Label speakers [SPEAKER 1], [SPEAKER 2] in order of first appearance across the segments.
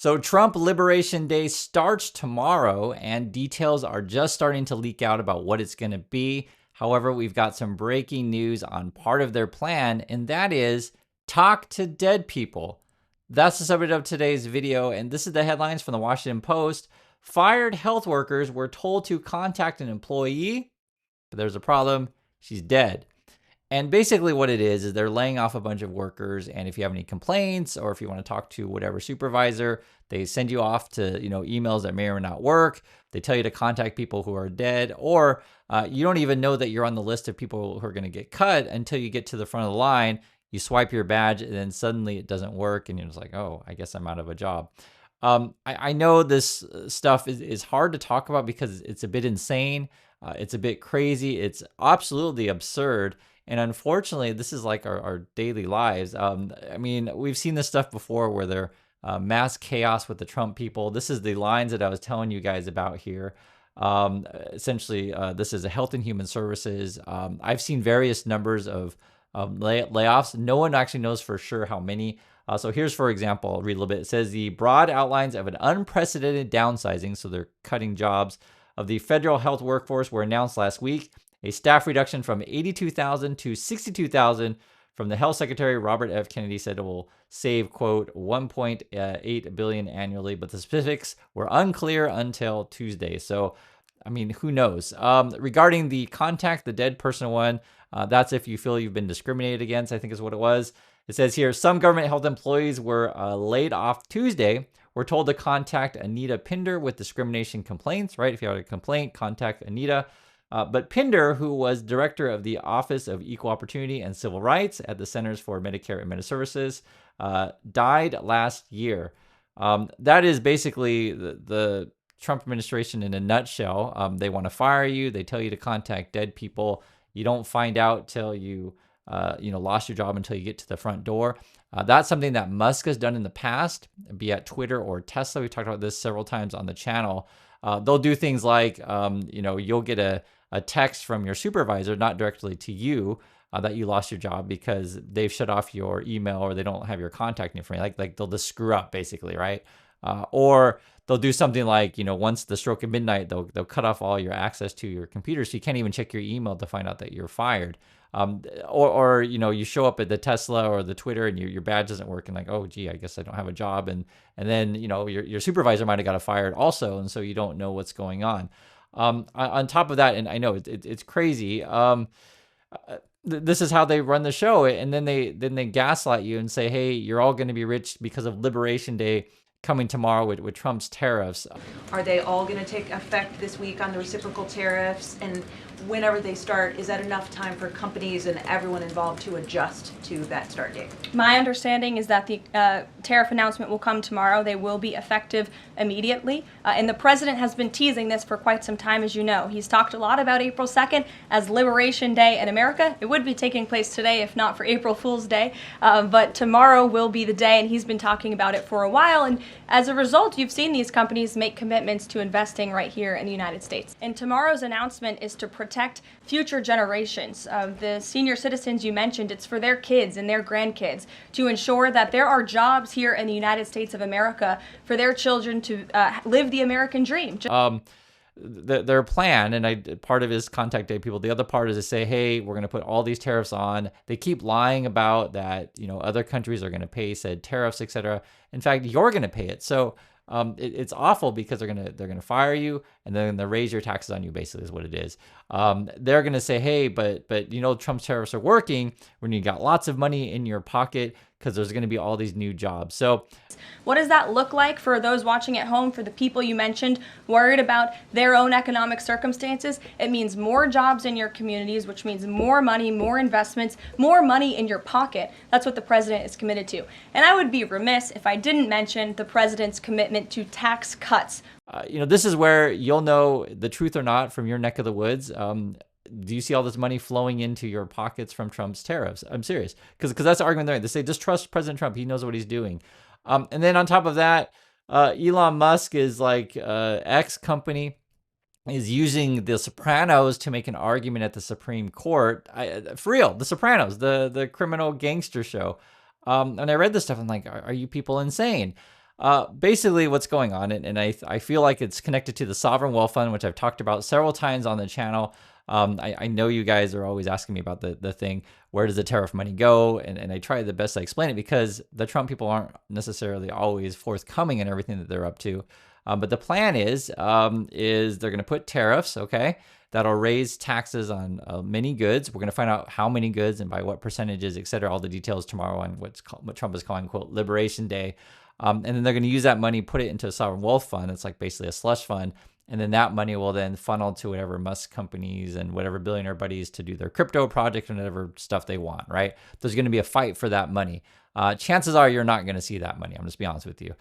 [SPEAKER 1] So Trump Liberation Day starts tomorrow, and details are just starting to leak out about what it's going to be. However, we've got some breaking news on part of their plan, and that is talk to dead people. That's the subject of today's video, and this is the headlines from the Washington Post. Fired health workers were told to contact an employee, but there's a problem. She's dead. And basically what it is they're laying off a bunch of workers. And if you have any complaints or if you want to talk to whatever supervisor, they send you off to, emails that may or may not work. They tell you to contact people who are dead, or you don't even know that you're on the list of people who are going to get cut until you get to the front of the line. You swipe your badge and then suddenly it doesn't work. And you're just like, oh, I guess I'm out of a job. I know this stuff is hard to talk about because it's a bit insane. It's a bit crazy. It's absolutely absurd. And unfortunately, this is like our daily lives. We've seen this stuff before where they're mass chaos with the Trump people. This is the lines that I was telling you guys about here. Essentially, this is a Health and Human Services. I've seen various numbers of layoffs. No one actually knows for sure how many. So here's, for example, I'll read a little bit. It says the broad outlines of an unprecedented downsizing, so they're cutting jobs, of the federal health workforce were announced last week. A staff reduction from 82,000 to 62,000 from the health secretary. Robert F. Kennedy said it will save, quote, 1.8 billion annually, but the specifics were unclear until Tuesday. So, who knows? Regarding the contact the dead person one, that's if you feel you've been discriminated against, I think is what it was. It says here, some government health employees were laid off Tuesday. We're told to contact Anita Pinder with discrimination complaints, right? If you have a complaint, contact Anita. But Pinder, who was director of the Office of Equal Opportunity and Civil Rights at the Centers for Medicare and Medicaid Services, died last year. That is basically the Trump administration in a nutshell. They want to fire you. They tell you to contact dead people. You don't find out till you lost your job until you get to the front door. That's something that Musk has done in the past, be it Twitter or Tesla. We talked about this several times on the channel. They'll do things like, you'll get a text from your supervisor, not directly to you, that you lost your job because they've shut off your email or they don't have your contact information. Like they'll just screw up basically, right? Or they'll do something like, once the stroke of midnight, they'll cut off all your access to your computer, so you can't even check your email to find out that you're fired. Or you show up at the Tesla or the Twitter and your badge doesn't work and like, oh gee, I guess I don't have a job, and then your supervisor might have got fired also, and so you don't know what's going on. On top of that, and I know it's crazy. This is how they run the show, and then they gaslight you and say, hey, you're all going to be rich because of Liberation Day coming tomorrow with Trump's tariffs.
[SPEAKER 2] Are they all going to take effect this week on the reciprocal tariffs? And whenever they start, is that enough time for companies and everyone involved to adjust to that start date?
[SPEAKER 3] My understanding is that the tariff announcement will come tomorrow. They will be effective immediately. And the president has been teasing this for quite some time, as you know. He's talked a lot about April 2nd as Liberation Day in America. It would be taking place today if not for April Fool's Day. But tomorrow will be the day, and he's been talking about it for a while. And as a result, you've seen these companies make commitments to investing right here in the United States. And tomorrow's announcement is to protect future generations of the senior citizens you mentioned. It's for their kids and their grandkids to ensure that there are jobs here in the United States of America for their children to live the American dream.
[SPEAKER 1] Their plan, and part of it is contact dead people. The other part is to say, hey, we're going to put all these tariffs on. They keep lying about that, other countries are going to pay said tariffs, etc. In fact, you're going to pay it. So it's awful because they're gonna fire you and then they'll raise your taxes on you. Basically, is what it is. They're gonna say, hey, but Trump's tariffs are working when you got lots of money in your pocket because there's gonna be all these new jobs. So,
[SPEAKER 3] what does that look like for those watching at home? For the people you mentioned worried about their own economic circumstances, it means more jobs in your communities, which means more money, more investments, more money in your pocket. That's what the president is committed to. And I would be remiss if I didn't mention the president's commitment to tax cuts.
[SPEAKER 1] This is where you'll know the truth or not from your neck of the woods. Do you see all this money flowing into your pockets from Trump's tariffs? I'm serious, because that's the argument they're in. They say just trust President Trump; he knows what he's doing. And then on top of that, Elon Musk is like X company is using The Sopranos to make an argument at the Supreme Court. For real, The Sopranos, the criminal gangster show. And I read this stuff, I'm like, are you people insane? Basically, what's going on, and I feel like it's connected to the sovereign wealth fund, which I've talked about several times on the channel. I know you guys are always asking me about the thing, where does the tariff money go? And I try the best to explain it because the Trump people aren't necessarily always forthcoming in everything that they're up to. But the plan is they're going to put tariffs, okay? That'll raise taxes on many goods. We're going to find out how many goods and by what percentages, et cetera, all the details tomorrow on what Trump is calling, quote, Liberation Day. And then they're going to use that money, put it into a sovereign wealth fund. It's like basically a slush fund. And then that money will then funnel to whatever Musk companies and whatever billionaire buddies to do their crypto project and whatever stuff they want, right? There's going to be a fight for that money. Chances are you're not going to see that money. I'm just be honest with you.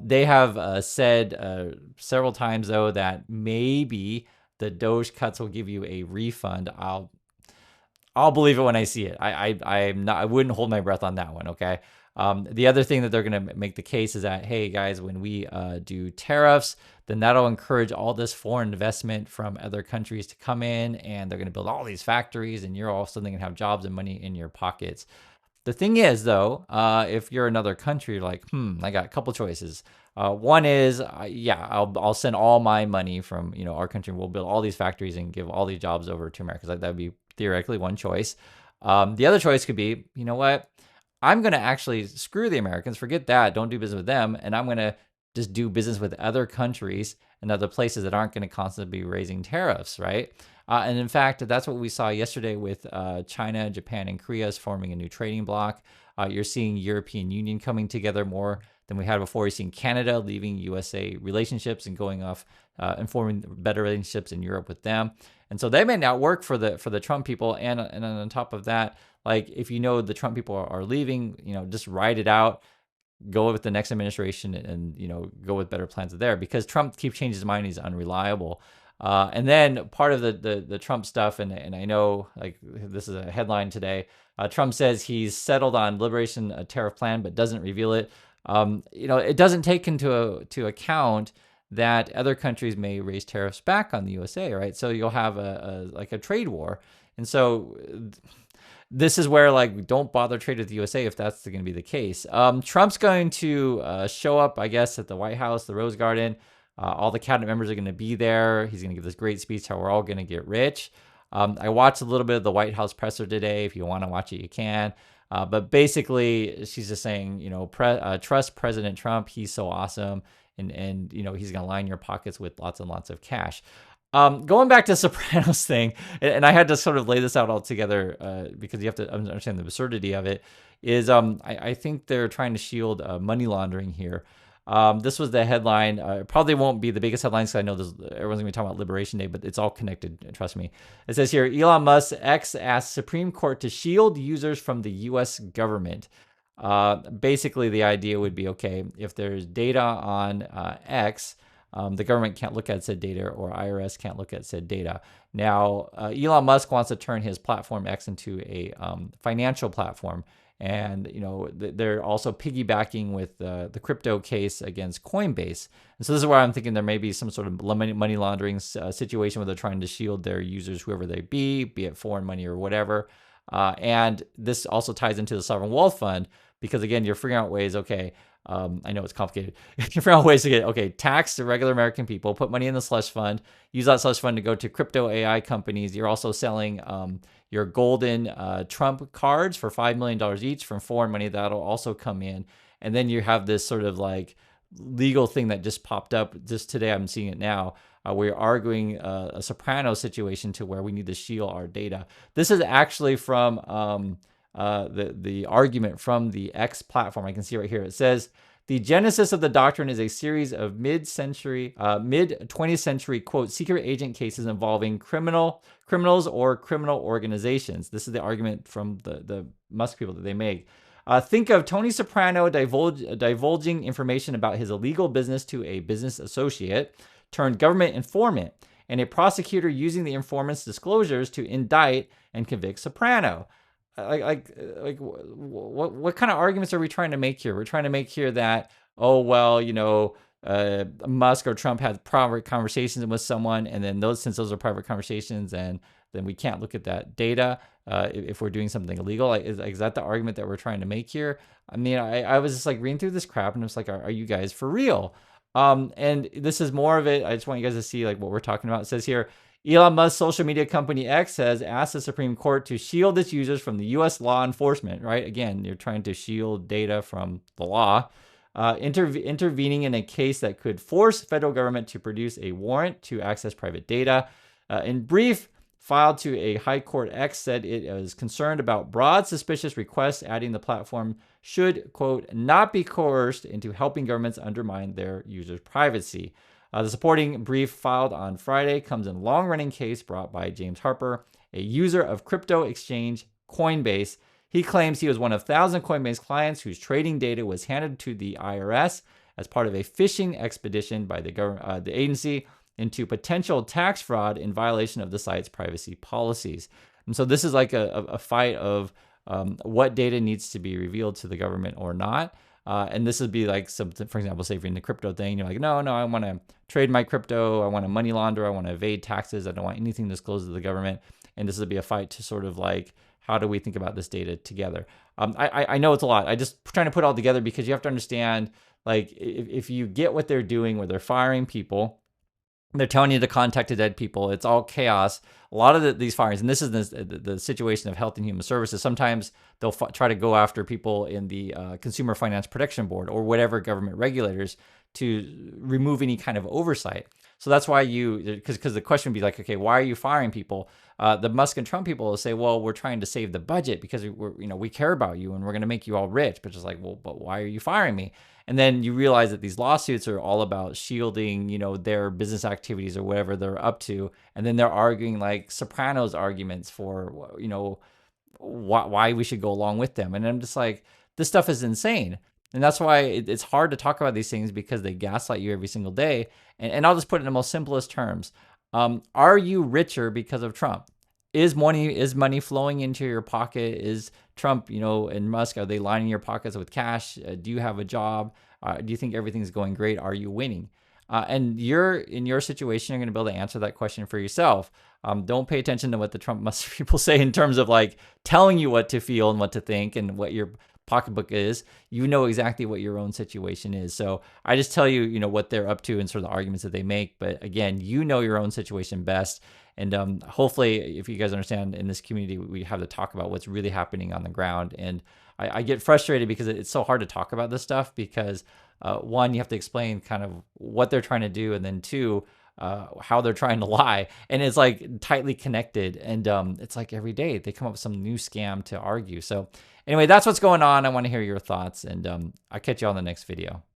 [SPEAKER 1] They have said several times, though, that maybe the Doge cuts will give you a refund. I'll believe it when I see it. I wouldn't hold my breath on that one, okay? The other thing that they're going to make the case is that, hey, guys, when we do tariffs, then that'll encourage all this foreign investment from other countries to come in, and they're going to build all these factories, and you're all suddenly going to have jobs and money in your pockets. The thing is, though, if you're another country, you're like, I got a couple choices. One is, I'll send all my money from our country. We'll build all these factories and give all these jobs over to America. That would be theoretically one choice. The other choice could be, you know what? I'm going to actually screw the Americans. Forget that. Don't do business with them. And I'm going to just do business with other countries and other places that aren't going to constantly be raising tariffs, right? And in fact, that's what we saw yesterday with China, Japan, and Korea forming a new trading bloc. You're seeing European Union coming together more than we had before. You're seeing Canada leaving USA relationships and going off and forming better relationships in Europe with them. And so they may not work for the Trump people. And on top of that, like if the Trump people are leaving, just ride it out. Go with the next administration and go with better plans there, because Trump keeps changing his mind. He's unreliable. And then part of the Trump stuff, and I know like this is a headline today. Trump says he's settled on liberation tariff plan, but doesn't reveal it. It doesn't take into account that other countries may raise tariffs back on the USA, right? So you'll have a trade war, and so. This is where don't bother trade with the USA if that's going to be the case. Trump's going to show up, I guess, at the White House, the Rose Garden. All the cabinet members are going to be there. He's going to give this great speech how we're all going to get rich. I watched a little bit of the White House presser today. If you want to watch it, you can. But basically, she's just saying, trust President Trump. He's so awesome, and he's going to line your pockets with lots and lots of cash. Going back to Sopranos thing, and I had to sort of lay this out all together because you have to understand the absurdity of it, is I think they're trying to shield money laundering here. This was the headline. It probably won't be the biggest headlines because I know everyone's going to be talking about Liberation Day, but it's all connected, trust me. It says here, Elon Musk X asks Supreme Court to shield users from the U.S. government. Basically, the idea would be, okay, if there's data on X, the government can't look at said data, or IRS can't look at said data. Now, Elon Musk wants to turn his platform X into a financial platform. And, they're also piggybacking with the crypto case against Coinbase. And so this is where I'm thinking there may be some sort of money laundering situation where they're trying to shield their users, whoever they be it foreign money or whatever. And this also ties into the sovereign wealth fund, because, again, you're figuring out ways, okay, I know it's complicated. You figure out ways to get, tax the regular American people, put money in the slush fund, use that slush fund to go to crypto AI companies. You're also selling your golden Trump cards for $5 million each from foreign money. That'll also come in. And then you have this sort of legal thing that just popped up just today. I'm seeing it now. We're arguing a Soprano situation to where we need to shield our data. This is actually from the argument from the X platform. I can see right here. It says, the genesis of the doctrine is a series of mid-20th century, quote, secret agent cases involving criminals or criminal organizations. This is the argument from the Musk people that they make. Think of Tony Soprano divulging information about his illegal business to a business associate turned government informant, and a prosecutor using the informant's disclosures to indict and convict Soprano. What kind of arguments are we trying to make here? We're trying to make here that, Musk or Trump had private conversations with someone, and then since those are private conversations, and then we can't look at that data if we're doing something illegal. Like, is that the argument that we're trying to make here? I mean, I was just like reading through this crap and it's like, are you guys for real? And this is more of it. I just want you guys to see like what we're talking about. It says here, Elon Musk's social media company X has asked the Supreme Court to shield its users from the U.S. law enforcement, right? Again, you're trying to shield data from the law, intervening in a case that could force federal government to produce a warrant to access private data. In brief, filed to a high court, X said it was concerned about broad suspicious requests, adding the platform should, quote, not be coerced into helping governments undermine their users' privacy. The supporting brief filed on Friday comes in a long-running case brought by James Harper, a user of crypto exchange Coinbase. He claims he was one of 1,000 Coinbase clients whose trading data was handed to the IRS as part of a phishing expedition by the agency into potential tax fraud in violation of the site's privacy policies. And so this is like a fight of what data needs to be revealed to the government or not. And this would be like something, for example, say if you're in the crypto thing, you're like, no, I want to trade my crypto. I want to money launder. I want to evade taxes. I don't want anything disclosed to the government. And this would be a fight to sort of like, how do we think about this data together? I know it's a lot. I just trying to put it all together because you have to understand, like, if you get what they're doing where they're firing people, they're telling you to contact the dead people. It's all chaos. A lot of these firings, and this is the situation of Health and Human Services. Sometimes they'll try to go after people in the Consumer Finance Protection Board or whatever government regulators to remove any kind of oversight. So that's why because the question would be like, okay, why are you firing people? The Musk and Trump people will say, well, we're trying to save the budget because we care about you and we're going to make you all rich. But just like, well, but why are you firing me? And then you realize that these lawsuits are all about shielding, their business activities or whatever they're up to. And then they're arguing like Sopranos arguments for, why we should go along with them. And I'm just like, this stuff is insane. And that's why it's hard to talk about these things because they gaslight you every single day. And I'll just put it in the most simplest terms. Are you richer because of Trump? Is money flowing into your pocket? Is Trump, and Musk, are they lining your pockets with cash? Do you have a job? Do you think everything's going great? Are you winning? And in your situation, you're going to be able to answer that question for yourself. Don't pay attention to what the Trump Musk people say in terms of like telling you what to feel and what to think and what your pocketbook is. You know exactly what your own situation is. So I just tell you, what they're up to and sort of the arguments that they make. But again, you know your own situation best. And hopefully, if you guys understand, in this community, we have to talk about what's really happening on the ground. And I get frustrated because it's so hard to talk about this stuff because one, you have to explain kind of what they're trying to do, and then two, how they're trying to lie. And it's like tightly connected. And it's like every day they come up with some new scam to argue. So anyway, that's what's going on. I want to hear your thoughts, and I'll catch you on the next video.